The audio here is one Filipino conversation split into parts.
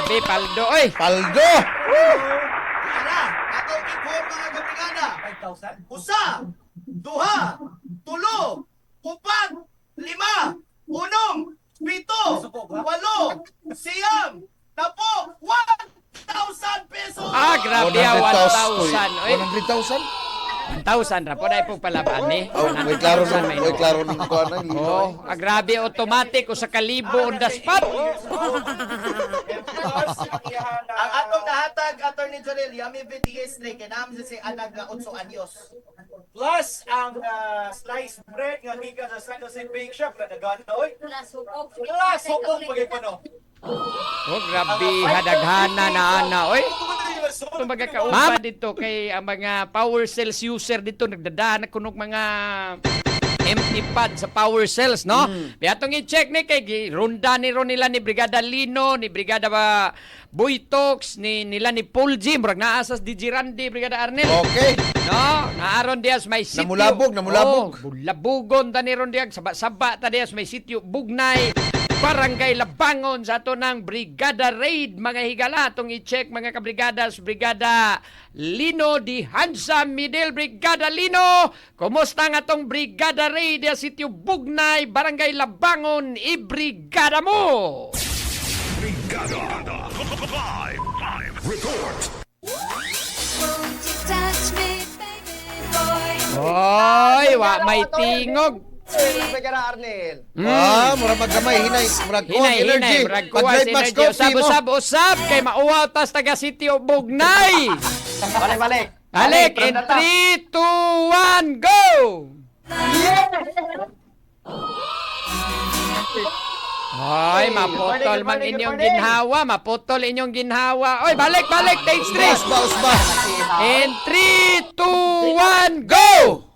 grabe, paldo, oy. Paldo! Ara, atong ikot mga kabrigada. 5,000. Usa, duha, tulo, upat, lima, unong, pito, walo, siyam, tapo, 1,000 pesos. Grabe, 1,000. Oy, 100,000? 1,000 ra po dai po palaban ni. Oh, may klaro ng kuan ay. Oh, grabe, automatic o sa kalibo on the spot. Ang atong nahatag, Attorney Jorel, yami BTS na kinam si anak nga 8 anyos. Plus ang sliced bread nga gikan sa San Jose Bake Shop na naganoy. Plus hukong pagipano. Oh, grabe, hadaghana na ana, oy. Ito mga kauban dito kay ang mga power cells user dito nagdadaan na kunog mga empty pad sa power cells, no? Kaya atong i-check ni kay ronda ni nila ni Brigada Lino, ni Brigada Boytox, nila ni Paul G, murag naasas di Girandi, Brigada Arnel. Okay. No, naaron dias may sitio. Namulabog. Bulabugon ta ni ron diag saba-saba ta dias may sitio Bugnay. Barangay Labangon sa ato ng Brigada Raid, mga higala. Itong i-check mga kabrigadas, Brigada Lino di Hansa Middle, Brigada Lino. Kumusta nga itong Brigada Raid sa sitio Bugnay, Barangay Labangon, i-brigada mo! Brigada Live Report. Won't you touch me, baby boy? Hoy, wa may tingog. Brigada Arnel. Murag maggamay hinay, murag kuha Hinay, energy. murag kuha Mag-drive energy. mas coffee mo. Usab, kay mauwaw tas taga sitio Bugnay. Balik. Alik, in 3, 2, 1, go! Hoy, maputol mang inyong ginhawa, maputol inyong ginhawa. Oy, balik, takes 3. Usba. In 3, 2, 1, go!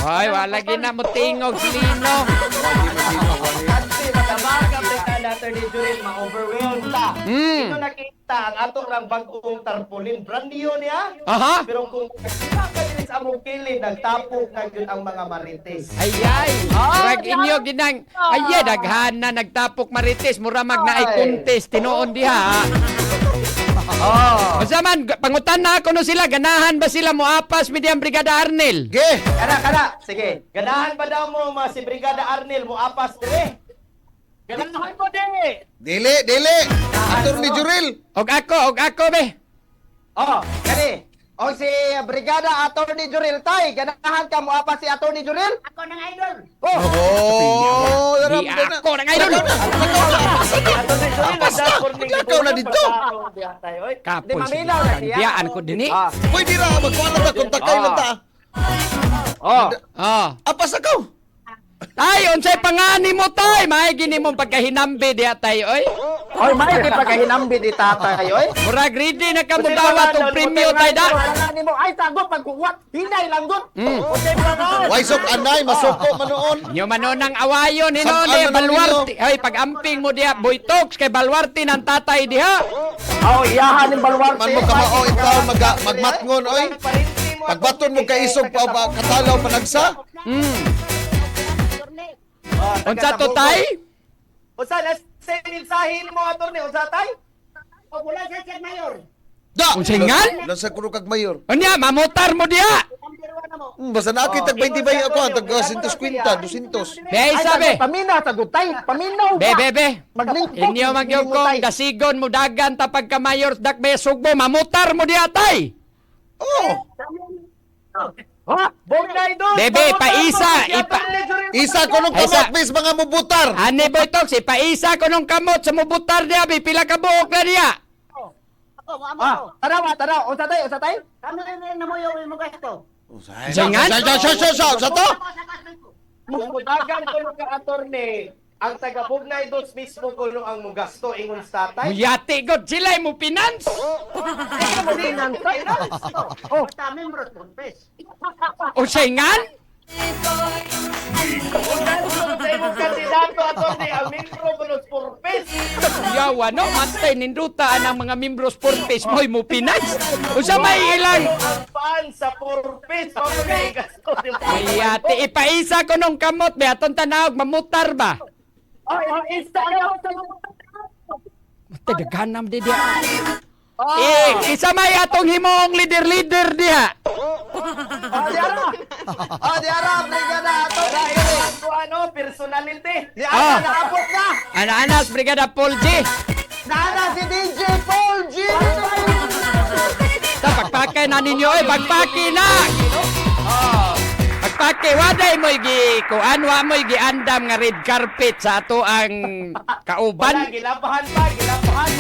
Hoy, wala gina mo tingog si Lino. Kasi matabang ka Brigada Attorney Jorel, ma-overwhelmed ta. Ito nakita ang atong lang bagong tarpaulin. Brand new niya. Aha. Pero kung nakakalinis ang mong kilid, nagtapok na yun ang mga marites. Ayay, murag inyo ginang, ayay, daghana nagtapok marites, mura magnaay contest, tinuon diha. Basta man, pangutan na ako no sila, ganahan ba sila moapas midiyang Brigada Arnel? Ge. Kana. Sige. Ganahan ba daw mo si Brigada Arnel mo apas dire? Ganahan mo dire. Dili. Attorney Jorel. Og ako be. Kani. O si Brigada Attorney Jorel tay, ganahan ka mo apas si Attorney Jorel? Ako ng idol. Oh, Di ako nang idol. Maglakaw na dito. Kapoy, Di maminaw na siya. biyaan ko din eh. Pwede ra magkuha na kung takay lang ta. Apas ako. Tay, unsay pangani mo tay? Maigi nimo pagkahinambi diha tay, oy. Oy, may di pagkahinambi di tatay, oy. Murag ready na ka mo dawat og premyo tay da. Ay, sagot pagkuwat. Hinay lang gud. Okay ba Why sok anay masuko manoon. Nyo manonang awayon ni Sab- Nole, ano Balwarte. Ay, pag-amping mo diha, Boytox, kay Balwarte ng tatay diha. Iyahan ng balwarte. Man mo kamao ikaw magmatngon oy. Pagbaton mo kay isog pa katalaw panagsa. Unsa to tay? Unsa na sa mensahe mo attorney unsa tay? Wala sa Sir Mayor. Da. Unsingan? Nasa kuno kag mayor. Unya, mamutar mo diha. Basta nakita tag 20 bay ako tag 150, 200. Be, sabi. Paminaw sagot tay. Paminaw. Be. Maglingkod. Inyo magyog kong dasigon mo dagan ta pagka mayor dak besog mo, mamutar mo diha tay. Oh. Bugnay doon. Bebe, paisa, Isa ko nung Ay, sa- kamot bis mga mubutar. Ani Boytox, ipaisa ko nung kamot sa mubutar diha, be, pila ka buok na diha. Taraw. Unsa tay? Kami rin namuyo mo gasto. Singan? Sa to. Mudagan ko ka attorney. Ang taga Bugnay doon mismo ko nung ang mugasto ingon sa tatay. Muyati god sila mo finance. Ta membros por pes. O singan? Sa imong kandidato attorney ang membro ko ng purpose. Yawa no, matay nindutaan ang mga membros for face mo finance. Usa may ilang Ang paan sa purpose. Pagkay gasto. Ayate, ipaisa ko nung kamot be aton tanawag mamutar ba? Instagram. Tagaganam di dia. Isa may atong himong leader diha. Diara, brigada ato. Ano, personality. Ah. Naabot na. Ana-anas Brigada Paul G. Nana si DJ Paul G. Ta pagpakay na ninyo pagpaki na. Pagpaki waday mo kuan wa mo giandam nga red carpet sa ato ang kauban. Gilabahan pa. Gilabahan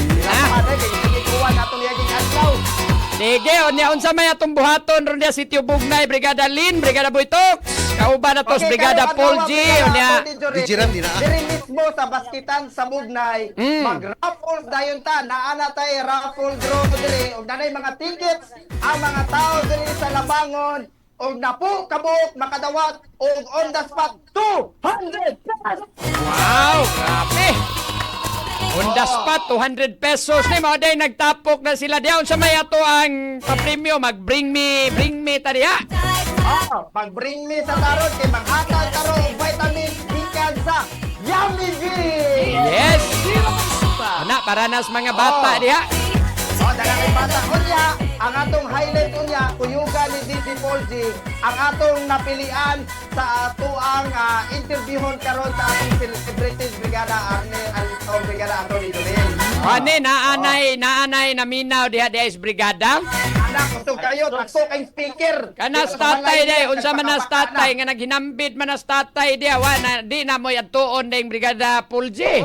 kay kuwan ato niya ging adlaw. Sige, unya unsa may atong buhaton ron dia Sitio Bugnay, Brigada Lin, Brigada Boytok, kauban atos Brigada Paul G, unya. Dijiran di na. Diri mismo sa baskitan sa Bugnay, mag-raffles dayon ta, naana tay raffle draw diri ug nanay mga tickets ang mga tao diri sa Labangon ug napo kabuk makadawat ug on the spot 200 pesos. Wow, grabe. On the spot, 200 pesos. Ni mga day nagtapok na sila diyan sa may ato ang pa-premyo. Mag-bring me tadi ha. Pag-bring me sa tarot kay maghatag taro og vitamin gikan sa Yummy V. Yes. Ana, para nas mga bata diha. Dalang bata unya, ang atong highlight unya, kuyugan ni DJ Paul G, ang atong napilian sa atuang interviewon karon sa ating celebrities Brigada Arnel o Brigada Anthony Dolin. Ani, naanay naminaw diha is Brigada. Anak, kusog kayo, takso kayong speaker. Kanas tatay day, unsa man nas tatay nga naghinambit man nas tatay diha, wa na di na mo atuon ding Brigada Paul G.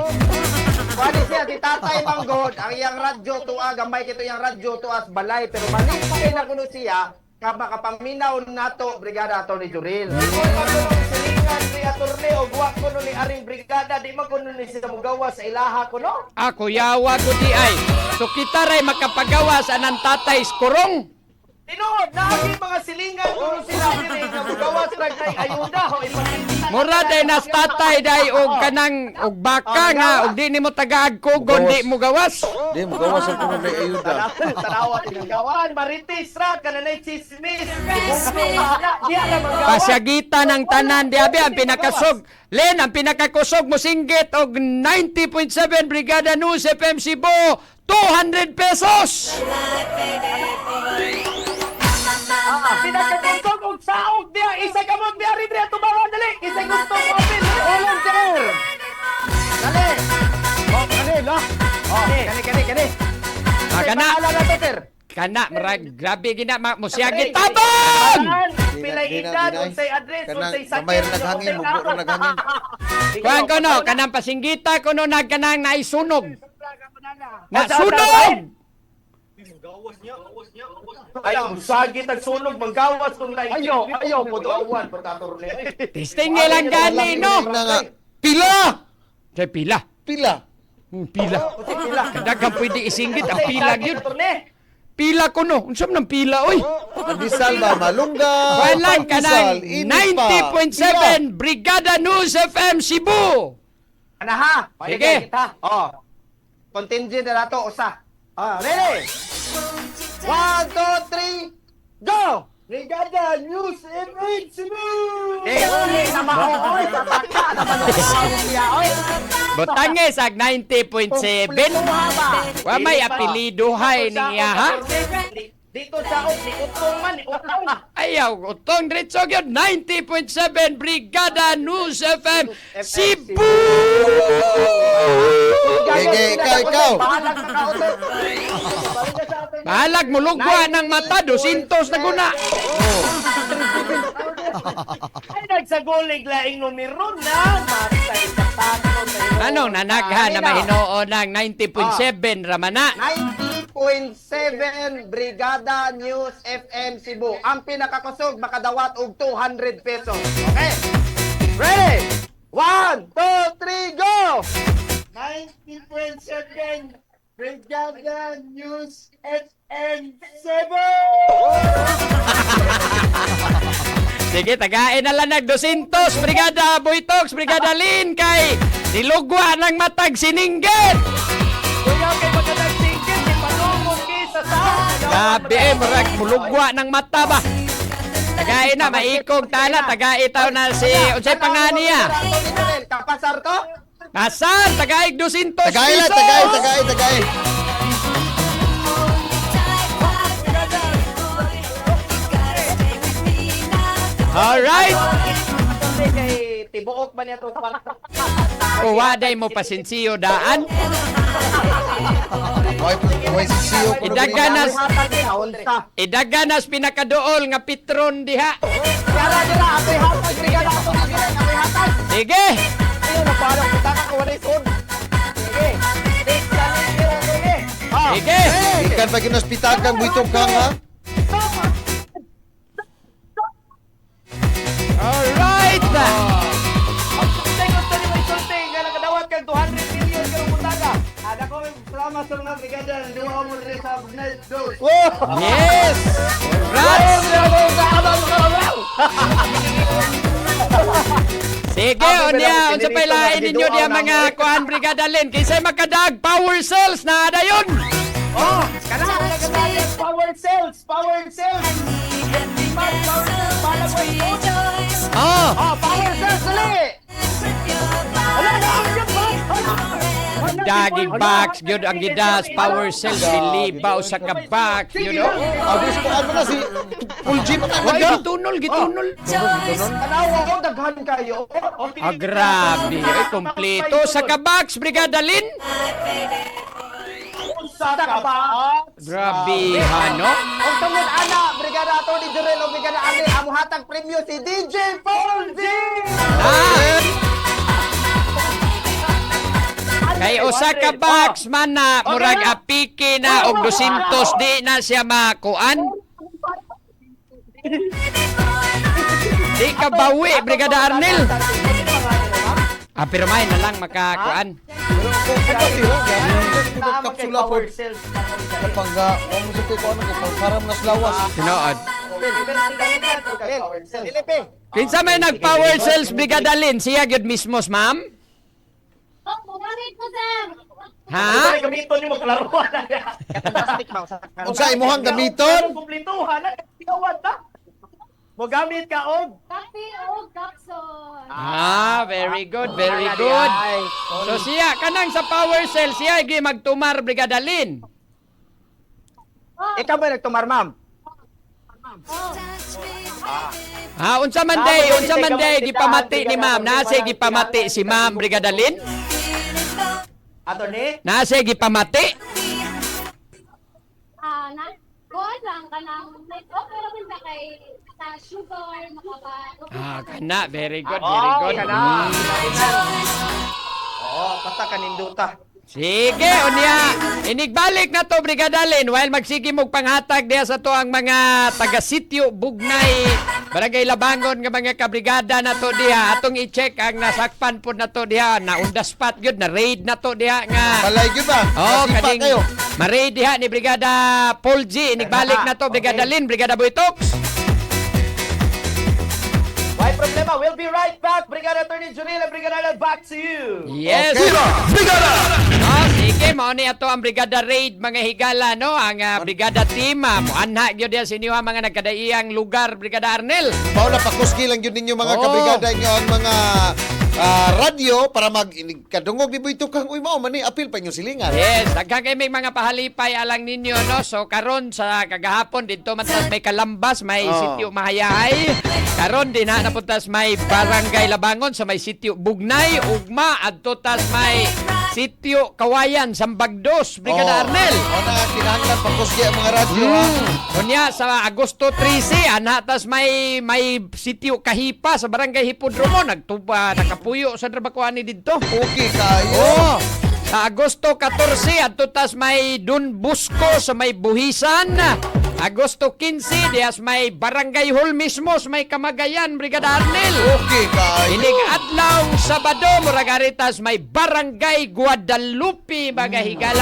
Wali siya, si Tatay Manggod, ang iyang radyo tuwa, gamay kito iyang radyo tuwa sa balay, pero malit pa rin na kuno siya, makapaminaw nato, Brigada Atty. Juril. Kung ako ng silingan ni Atty. o guwak ko ni Aring Brigada, di man kuno ni siya mugawa sa ilaha ko, no? Ako yawa ko di ay. So kita ray makapagawas anang tatay skurong. Tinood, naaging mga silingan kuno sila diri na mugawa sa kay ayuda ho ipakita. Mura day nas tatay day og kanang og baka nga og di nimo tagaagkugon di mo gawas. Di mo gawas ang kung may ayuda. Tanawa tinagawan, marites ra kananay chismis. Diya na magawa. Pasyagita ng tanan di abi ang pinakasog. Len ang pinakakusog mo singgit og 90.7 Brigada News FM Cebu 200 pesos. Pinagkakonsog og saog diya, isa kamot diya rin diya tumawa, dali, isa gusto mo open, ulam sir. Dali. Kani, no? Kani. Kana. Paala na to, sir. Kana marag grabe gina musyagit tabang. Pilay edad, unsay address, unsay sakit. Kamay rin naghangin, mugbo rin naghangin. Kuan kono kanang pasinggita kono nagkanang naisunog. Nasunog. Ayaw, sagit ang sunog, manggawas kung na ayaw, mudawan, pagkator niya. Testing lang gani no. Pila! Say pila. Pila! Pila. Kadagang pwede isinggit ang pila gyud. Pila ko no. Unsam nang pila oy? Pandisal ba? Malungga! Walang kanang Pandisal, init pa. 90.7 Brigada News FM Cebu. Ana ha? Sige. Contingent na nato, usa. Ready? 1, 2, 3, go! Brigada News FM Cebu! Uli na maoy, tataka naman siya, oy. Botangis ag 90.7. Wa may apeliduhay niya ha. Dito sa ni utong man, ni utong. Ayaw, utong diretso gyud 90.7 Brigada News FM Cebu. Ikaw. Bahalag mo lugwa ng mata 200 na guna. Ay, nagsagulig laing numero na. Matay sa tanon. Anong nanagha na mahinoon ng 90.7 ramana? 90.7 Brigada News FM Cebu. Ang pinakakusog makadawat og 200 pesos. Okay? Ready? 1, 2, 3, go! 90.7 Brigada News FM Cebu! Sige, tagain na lang nag 200 Brigada Boytox, Brigada Lin kay nilugwa ng matag siningget. Kuya, kay magkadagsingkit, di panungong kisa sa... Grabe murag mulugwa ng mata ba? Tagain na, maikog tala, tagaitaw na si unsay pangani ya? Kapasar to? Asan? Tagaig 200 Tagay lang, pesos. tagay. Alright. Hindi kay tibuok ba niya to kwarta? Kuwaday mo pasinsiyo daan. Why siyo ko Idaganas. Hatag din, unsa. Idaganas pinakaduol nga Petron diha. Yara dira atoy hatag brigada ato ni Juren, atoy hatag. Sige. Ayun na parang kita ka wala sud. Sige. Take challenge sige. Ah. Sige. Ikan pa ginospital kang buitong kang ha. Alright. Ang gusto ni may sulting nga nakadawat kang 200 million ka butaga. Ada ko salamat sa mga brigada ng duwa mo rin sa night dose. Yes. Congrats. Sige, unya, unsa pay lain ninyo diha mga kuan brigada Lin. Kinsay makadag power cells na dayon. Oh, kana nagdadali power cells. Power cells para mo ito. Oh. Oh, power cells dali. Wala na yung box. Daging box gyud ang gidas power cells dilibaw sa ka box, you know. Abis ko ano na si Full G pa Why ka. gitunol. Tanawa ko daghan kayo. Ah, grabe. Ay, kompleto sa ka box brigada Lin. Sa ka ba? Grabe, ano? Ang tungod ana, brigada ato ni Jurel o brigada ani amo hatag premyo si DJ Paul G. Ah. Kay usa ka box man na murag apiki na og 200 di na siya makuan. Di ka bawi brigada Arnel. Ah, pero may na lang makakuan. Kapsula po. Pagga, ano sa ko ano ko param nas lawas. Tinuod. Dilipi. Kinsa may nag-power cells brigada Lin, siya gyud mismos, ma'am? Oh, bumalik ko, sir. Ha? Gamiton yung maglaruan. Plastic ba sa Unsa imuhang gamiton? Kumplituhan na. Tingawad na. Mo gamit ka og. Kapi o kapson. Ah, very good, very good. So siya kanang sa power cell siya gyud magtumar brigada Lin. Ikaw ba nagtumar, ma'am? Ha, unsa man day gipamati ni ma'am, nasa gipamati si ma'am brigada Lin? Ato ni? Nasa gipamati? Kuhan lang ka ng network, pero minta kay sa sugar, makaba. Ah, kana, very good, very good. Kana. Oh, basta kaninduta. Sige, unya. Inigbalik na to, Brigada Lin, while magsige mong panghatag diya sa to ang mga taga-sityo, Bugnay, Barangay Labangon nga mga kabrigada na to diha. Atong i-check ang nasakpan po na to diha. Na on the spot yun, na raid na to diha nga. Balay gyud ba? Oh, Masipa kading kayo. ma-raid diha ni Brigada Paul G. Inigbalik na to, Brigada Lin, Brigada Boytox. Why problema? We'll be right back. Brigada Attorney Junila, Brigada back to you. Yes. Oh, sige, mao ni ato ang Brigada Raid mga higala no, ang Brigada Team muanha gyud diha sa inyo ang mga nagkadaiyang lugar Brigada Arnel. Mao na pakuski lang yun ninyo mga Oh. kabrigada inyo ang mga radyo para kadungog ni Boy Tukang. Uy, mao man ni apil pa inyo silingan. Yes, daghang kay may mga pahalipay alang ninyo no. So karon sa kagahapon dito man tas may Kalambas, may Oh. sitio Mahayahay. Karon din na napuntas may Barangay Labangon sa may sitio Bugnay, ugma adto tas may sitio Kawayan, Sambagdos, Brigada Arnel. Mao na kinahanglan pakuski ang mga radyo ha. Kunya sa Agosto 13 anatas may sitio Kahipa sa Barangay Hipodromo nakapuyo sa trabakuan ni didto. Okay kayo. Oh, sa Agosto 14 adto tas may Don Busco sa may Buhisan. Agosto 15 dias may Barangay Hall mismo sa may Kamagayan, Brigada Arnel. Okay kayo. Inig adlaw Sabado murag aritas may Barangay Guadalupe mga higala.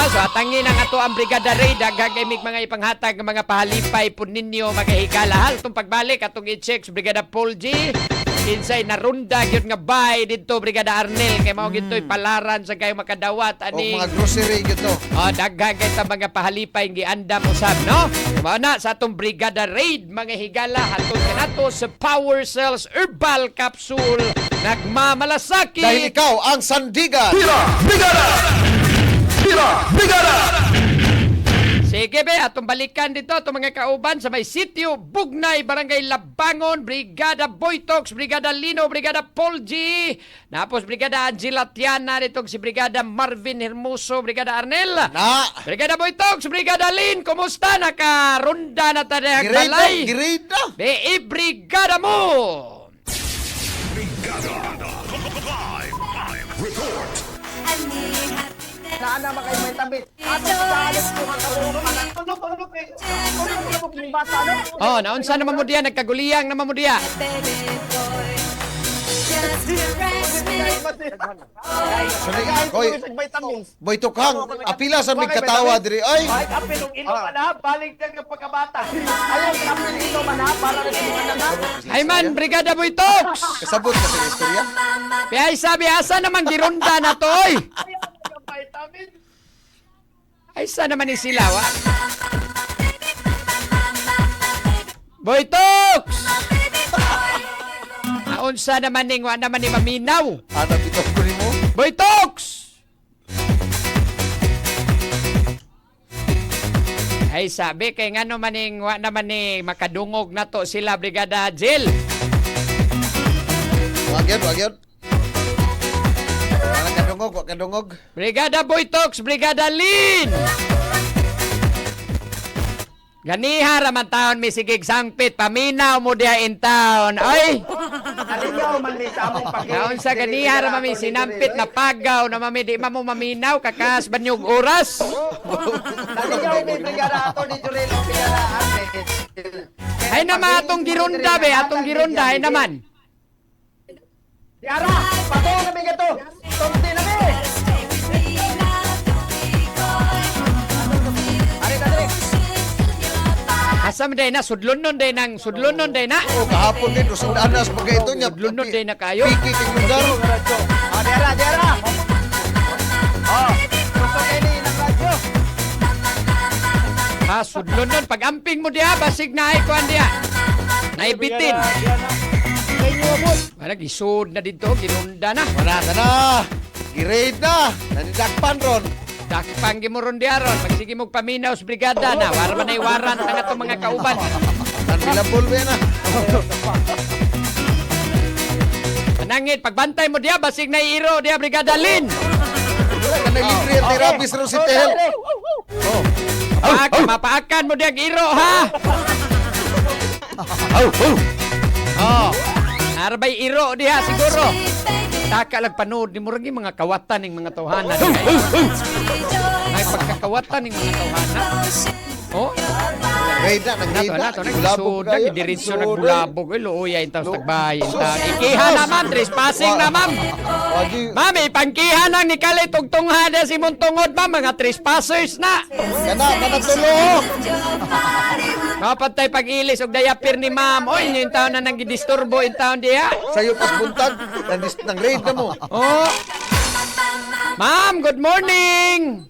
So atangin ang ato ang Brigada Raid gagay mga ipanghatag ng mga pahalipay po ninyo mga higala. Hal itong pagbalik atong i-check sa Brigada Paul G. Kinsay na runda gyud nga bay dito Brigada Arnel kay mao gitoy palaran sa kayo makadawat O ani. mga grocery gyud to. Daghang kay ta mga pahalipay giandam usab no. Mao na sa atong Brigada Raid mga higala hatod kanato sa Power Cells Herbal Capsule nagmamalasakit. Dahil ikaw ang sandigan. Sige be, atong balikan dito itong mga kauban sa may sitio Bugnay, Barangay Labangon, Brigada Boytox, Brigada Lino, Brigada Paul G, tapos Brigada Angela Tiana, ditong si Brigada Marvin Hermoso, Brigada Arnel, Na. Brigada Boytox, Brigada Lin, kumusta? Nakaronda na tayo ang balay. Girida. Be, i-brigada mo! Brigada. Live. Report. Saan naman kayo may tabit? Ato sa alis ko ang tulog eh. Tulog yung basa, no? Oh, naunsa naman mo diya, nagkaguliyang naman mo diya. Koy, boy tukang, apila sa mig katawa diri ay. Balik apil ng ino man ha, balik ka ng pagkabata. Ayaw ka apil ng ino man ha, para rin mga na. Ay man, Brigada Boytox! Kasabot ka sa istorya. Piyay sabi, asa naman gironda na to, oy! Ay, sa naman ni sila, wa? Boytox! Naunsa naman ning, wa naman ni maminaw. Ano bitaw ko nimo? Boytox! Ay, sabi, kay nga naman ning, wa naman ni makadungog na to sila, Brigada Jill. Wag yun. Wag kadungog. Brigada Boytox, Brigada Lin! Ganiha raman taon mi sigig sangpit, paminaw mo diha in town. Ay! Alingaw man ni sa among pag- Naon sa ganiha raman mi sinampit na pagaw na mami di mo maminaw kakas banyog oras. Alingaw may brigada ato ni Jurel o brigada Arnel. Ay naman atong gironda be, atong gironda ay naman. Yara, pato na may gato. Tonti na may. Ari ka dali. Asam day na sudlon nun day na. Oh, kahapon din usod anas pagka ito niya. Sudlon nun day na kayo. Piki king lugar. Dera. Oh, gusto kayo ni ng radyo. Ha, sudlon nun pag amping mo diha basig na ay kuan diha. Naibitin. Wala gisud na dito, ginunda na. Wala na. Girade na. Nanidakpan ron. Dakpang gimuron diha ron, magsige mo paminaw sa brigada na. Wara man ay waran ang atong mga kauban. Nanbilabol ba na? Manangit, pagbantay mo diha basig na iro diha Brigada Lin. Wala ka nalibre ang therapist ron si Tehel. Mapaakan mo diha iro ha. Oh. Arbay iro diha siguro. Taka lang panood ni muragi mga kawatan ning mga tawhana. Ay pagkakawatan ning mga tawhana. Oh. Grade na, nag-grade na. Nato nagisud diretso nagbulabog luoy ay taos tagbayin ta. Ikiha na ma'am, trespassing na ma'am. Ma'am, ipangkiha nang ni Kalay tugtungha na si Montungod ma'am, mga trespassers na. Kana, nanagtulong. Kapag tayo pag-ilis og dayapir ni ma'am, oy, yung taon na nagidisturbo yung taon diya. Sa'yo pas buntag, nang grade na mo. Oh. Ma'am, good morning.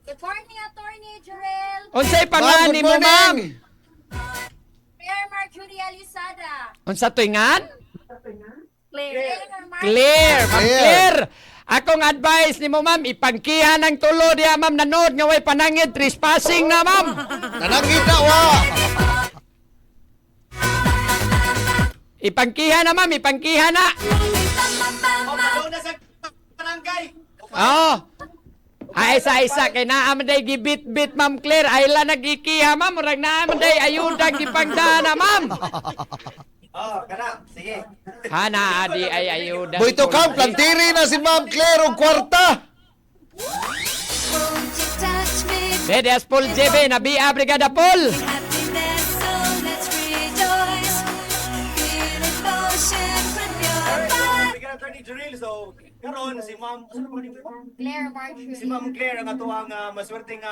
Good morning, Attorney Jurel. Unsay Ma'am, pangalan good mo, ma'am? morning. Claire Marjorie Alisada. Unsa tuingan? Claire. Claire, ma'am Claire. Claire. Akong advice ni mo, ma'am, ipangkihan ng tulo diya, ma'am, nanood nga way panangid, trespassing na, ma'am. Nanangit na, wa. Ipangkihan na, ma'am, ipangkihan na. Pabalo na sa barangay. Oh. Ay, isa-isa, kay naamanday gibit-bit, ma'am Claire. Ay lang nag-ikiha, ma'am. Murag naamanday ayuda gipagdana, ma'am. Oh, kana. Sige. Hana, adi ay ayuda. Boy tukang, plantiri na si Ma'am Claire og kwarta. Bedes Paul JB, Nabia Brigada Paul. Bigyan Attorney Jurel, so karon si Ma'am Claire Marjorie. si Ma'am Claire ang ato ang maswerteng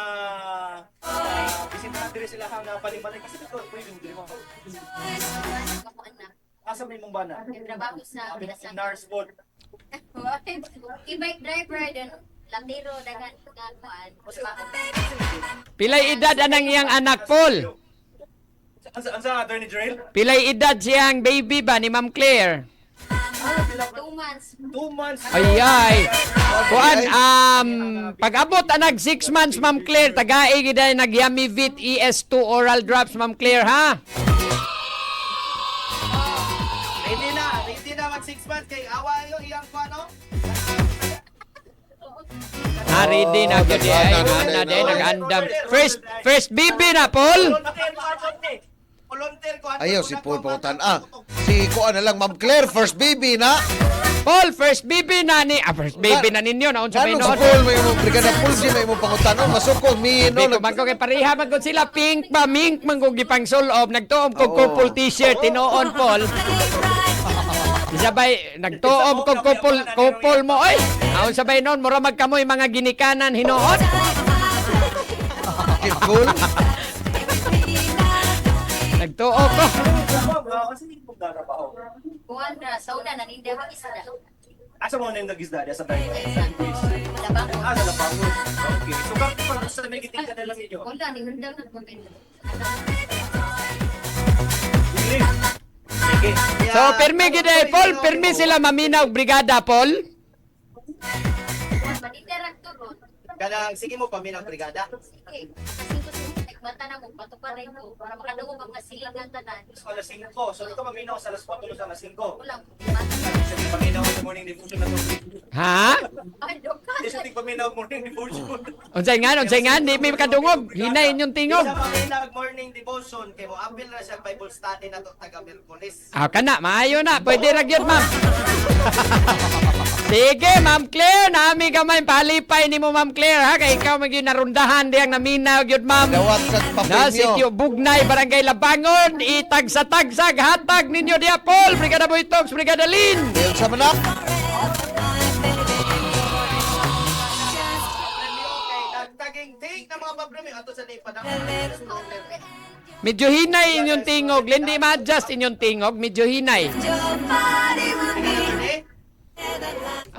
bisita diri sila ang palimalay kasi ito pwede diri mo. Ako anak. Asa may mong bana? Trabaho sa Bilasan. Nurse pod. E-bike driver din. Latiro dagan kuan. Pilay edad anang iyang anak Paul? Ang sa Attorney Jurel? Pilay edad siyang baby ba ni Ma'am Claire? 2 months. 2 months. Ay. Kuan, pag-abot anag 6 months, Ma'am Claire, tagaig gid nag-Yamivit ES2 oral drops, Ma'am Claire, ha? Ready na mag 6 months kay awa yung iyang ano? Ready na gyud ay nag-andam. First baby na, Paul. Volunteer ko. Ayaw si Paul Pautan. Si Kuan na lang, Ma'am Claire, first baby na. Paul, first baby na ni, first baby na ninyo, naon sa Anong si Pinoy. Paul, may mo, Brigada Paul, si may mo pangutan. Masukog, Hindi mino. ko magko kay pareha magod sila pink ba mink manggo gipang sulob nagtuom kog Oo. couple t-shirt tinuon Paul. Sabay nagtuom kog couple mo oy. Aon sabay noon mura magkamoy mga ginikanan hinuon. Paul. Nagtuom ko. Kasi hindi mo darabaho. Kuwan na, sauna na, hindi ako isa na. Asa mo na yung nag-isda? Sa tayo. Malabang ko. Sa Lapango. Okay. So, bakit pa sa nagiting ka na lang ninyo? Wala, ni hundang na kumenta. Sige. So permi gid Paul, permi sila maminaw brigada Paul. Maninteract to ron. Sige mo paminang brigada. Sige, kasi gusto mo nagmata na mo, patukan rin ko, para makadungo mga silang ng tanan. Alas 5. So, ito maminaw sa alas 4 sa alas 5. Walang, Sige, paminaw sa morning devotion na to. Ha? ay, doka. Hindi siya paminaw morning devotion. Unsay nga, di may makadungog. Hinay inyong tingog. Sa paminang morning devotion kay mo apil na siya Bible study na to taga Miyerkules. Kana, maayo na. Pwede ra gyud, ma'am. Sige, Ma'am Claire, nami gamay palipay nimo Ma'am Claire ha kay ikaw maging narundahan diyang naminaw gyud, ma'am. Dawat sa Na papel sitio nyo. Bugnay, Barangay Labangon, itag sa tagsag, hatag ninyo diya Paul, Brigada Boytox, Brigada Lin. Dahil sa manak. Nagtaging take na mga papremyo ato sa ipadang. Medyo hinay inyong tingog, hindi ma-adjust inyong tingog, medyo hinay.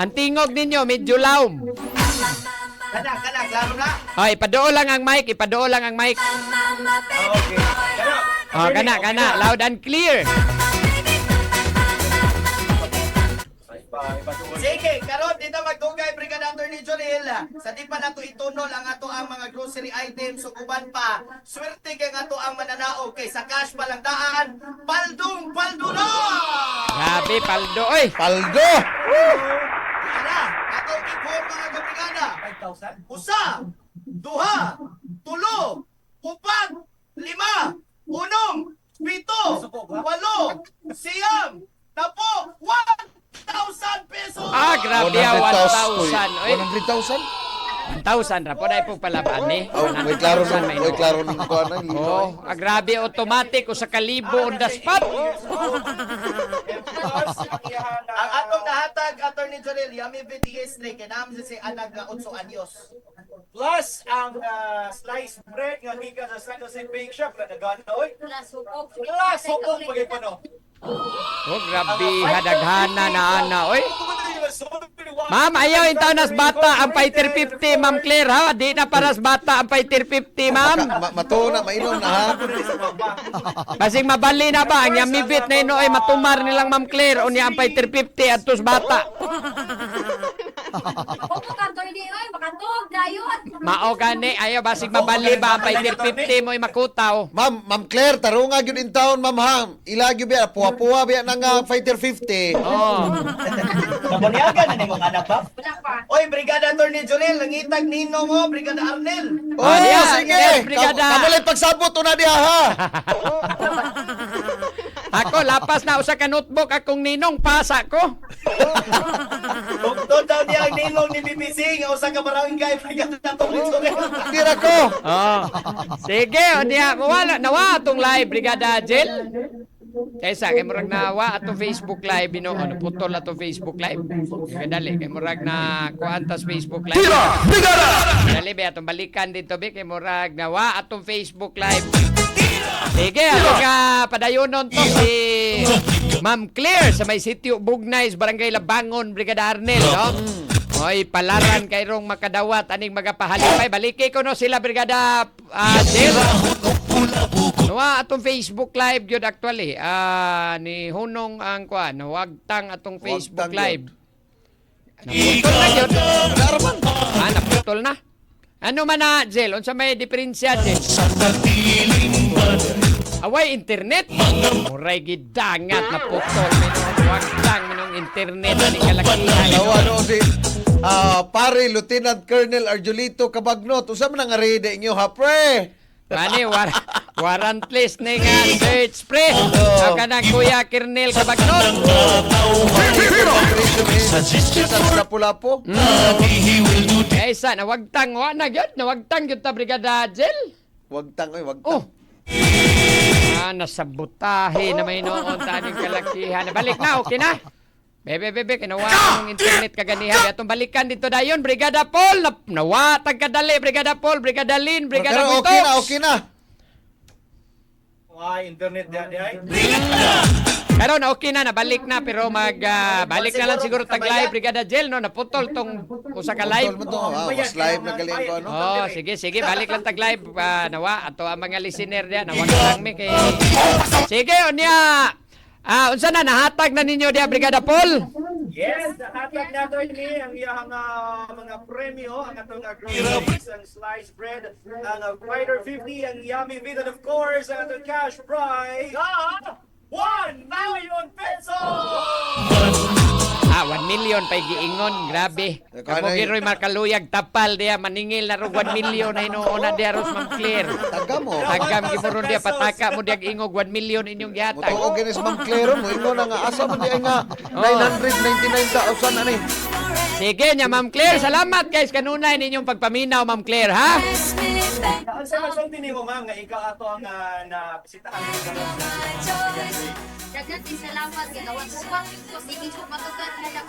Ang tingog ninyo, medyo laom. Kana, klaro na. Ay, ipadoo lang ang mic, ipadoo lang ang mic. Okay. Kana, loud and clear. Sige, karon dito magdugay Brigada Attorney Jurel. Sa di pa nato itunol ang ato ang mga grocery items ug uban pa. Swerte kay ato ang mananao kay sa cash pa lang daan. Paldo na! Grabe, paldo, oy. Paldo. Ana, ato ikon mga kabrigada. 5,000? Usa, duha, tulo, upat, lima, unong, pito, walo, siyam, tapo, 1,000 pesos! Grabe, 1,000. Oy, 100,000? 1,000 ra po dai po palaban ni. May klaro na. May klaro ng kuan na. Grabe, automatic o sa kalibo on the spot. Ang atong nahatag, Attorney Jurel, Yami BTS Ray, kay namin si Anag na 8 anyos. Plus ang sliced bread nga gikan sa San Jose Bake Shop na nagana oy. Wala, sukog. Wala sukog pagay pa no. Grabe, hadaghana na ana, oy. Ma'am, ayaw yung taon bata ang fighter 50, Ma'am Claire, ha? Di na paras bata ang fighter 50, ma'am. Matuo na, mainom na ha. Kasing mabali na ba? Ang yamibit na ino ay matumar nilang Ma'am Claire o niya ang fighter 50 at tos bata. Opo ka, Tony, oy, makatog, dayon. Mao gani, ayaw basig mabali ba ang fighter 50 mo ay makutaw. Ma'am Claire, tarunga yun in town, ma'am ha. Ilagyo biya, puwa-puwa biya ng Fighter 50. Oh. Nabunyagan na ni mga anak ba? Wala pa. Oy, Brigada Attorney Jurel, nangitag nino mo, Brigada Arnel. Oh, diya, sige. yes, brigada. Kamulay pagsabot una diya ha. Ako, lapas na usa ka notebook akong ninong, pasa ko. Doon daw niya ang nilong ni BBC, nga usa ka barangay, Brigada Attorney Jurel. Tira ko. Oh. Sige, o niya, wala, nawa atong live, Brigada Jel. Kaysa, kay murag nawa atong Facebook live, ano, putol atong Facebook live. Kadali, kay murag na kuantas Facebook live. Kadali, be, atong balikan dito, be, kay murag nawa atong Facebook live. Sige, atong padayonon to si Ma'am Claire sa may sitio Bugnay, Barangay Labangon, Brigada Arnel, no? Oy, palaran kay rong makadawat aning magapahalipay. Baliki ko no sila Brigada Jel. Nawa atong Facebook Live gyud actually. Ni Hunong ang kuan, wagtang atong Facebook Wagtang Live. Naputol na gyud. Darman. Naputol na. Ano man na, Jel? Unsa may diferensya, Jel? Away internet. Muray gidangat na putol wagtang minong internet ani kalakihan. Tawa no si pare Lieutenant Colonel Arjolito Cabagnot. Usa man nga rede inyo ha pre. Mani warrantless na nga search pre. Ang kanang Kuya Kernel Cabagnot. Sa Lapu-Lapu. Kaysa nawagtang wa na gyud, nawagtang gyud ta Brigada Jel. Wagtang oy, wagtang. Oh. Nasabotahe na may noon taning kalakihan. Balik na, okay na. Bebe, kinawa ng internet kaganihan. Atong balikan dito dayon, Brigada Paul. Nawatag kadali, Brigada Paul, Brigada Lin, Brigada Pero Butox. okay na. Internet di ay. Pero na okay na, nabalik na. Pero balik na lang siguro tag-live, Brigada Jel, no? Naputol tong usa ka live. Tol mo to. Was live na galing ko ano. Oh, sige, balik lang tag-live. Nawa, ato ang mga listener diyan. Nawag lang mi kay... Sige, unya. Unsa na, nahatag na ninyo diya, Brigada Paul? Yes, nahatag nato ini ang iyang mga premyo, ang atong groceries, ang sliced bread, ang Fighter 50, ang Yummy Meat, and of course, ang atong cash prize. 1 million pesos! 1 million pa giingon, grabe. Kamo giroy makaluyag tapal diya maningil na rog 1 million na inuuna diya Ros Ma'am Claire. Taga mo. Tagam gimuron diya pataka mo diya giingog 1 million inyong gihatag. Moto ginis Ma'am Claire mo ingon na nga asa man di ay nga 999,000 ani. Sige nya Ma'am Claire, salamat guys kanunay ninyong pagpaminaw Ma'am Claire ha. Ang sa masulti ni mo ma'am nga ikaw ato ang nabisitahan Dagat salamat kay kawan subak ko sige ko matukan na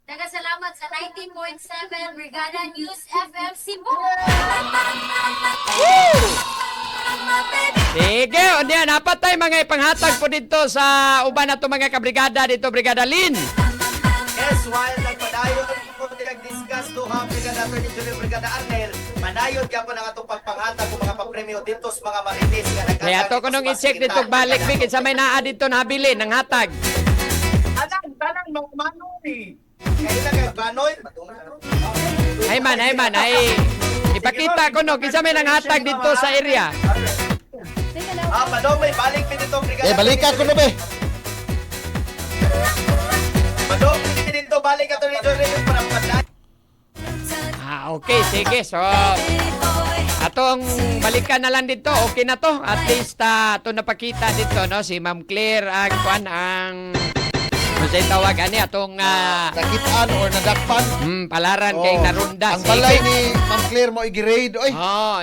Dagat salamat sa 90.7 Brigada News FM Cebu. Sige, unya napatay mga ipanghatag po dito sa uban nato mga kabrigada dito Brigada Lin. Yes, while nagpadayon ko nag-discuss to ha Brigada Attorney General Brigada Arnel, padayon ka po ng atong pagpanghatag ng mga papremyo dito sa mga marites nga nagkatag. Kaya to kunong i-check dito balik big sa may naa dito nabili ng hatag. Tanang mga manoy. Kaya na kay Banoy. Ay man, ipakita ko no kinsa may nang hatag dito sa area. Padong may balik pa dito Brigada. Balikan ko na be. Padong dito balik Attorney General para padaan. Okay, sige. So, atong balikan na lang dito. Okay na to. At least, ito napakita dito, no? Si Ma'am Claire, ang Kasi tawag ani atong nakitaan or nadakpan. Palaran kay narunda. Ang balay ni Ma'am Claire mo i-grade oy.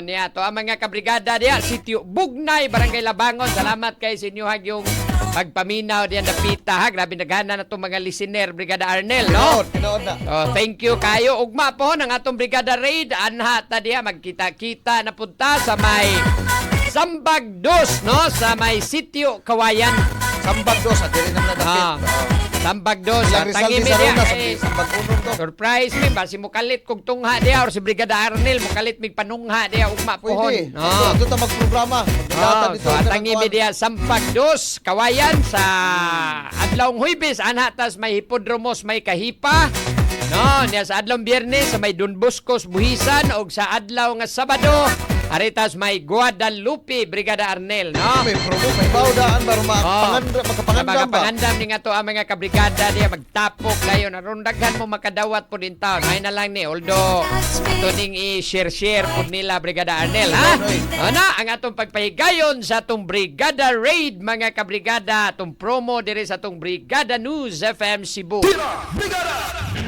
Niya to ang mga kabrigada diya sitio Bugnay, Barangay Labangon. Salamat kay sa inyo yung pagpaminaw diyan dapita ha. Grabe naghana na tong mga listener Brigada Arnel, no? Tinood na. Thank you kayo. Ugma po ng atong Brigada Raid. Anha ta diya magkita-kita na punta sa may Sambag 2, no? Sa may sitio Kawayan. Sambag 2 sa dili naman nadapit. Sambag 2 sa Tangimi diya. Sambag 1 to. Surprise mi basi mo kalit kog tungha diya or si Brigada Arnel mo kalit mig panungha diya ugma pohon. Pwede. Ito ta magprograma. So Tangimi diya Sambag 2 Kawayan sa adlawng Huwebes anhatas may hipodromos may kahipa. No, niya sa adlawng Biyernes sa may Don Boscos Buhisan og sa adlaw nga Sabado aritas may Guadalupe Brigada Arnel, no? May promo, may bawdaan ba makapangandam ba? Makapangandam ni nga to ang mga kabrigada diya magtapok dayon aron daghan mo makadawat po din taon. May na lang ni although ito ning i-share po nila Brigada Arnel, ha? Ano ang atong pagpahigayon sa atong Brigada Raid mga kabrigada, atong promo diri sa atong Brigada News FM Cebu. Brigada!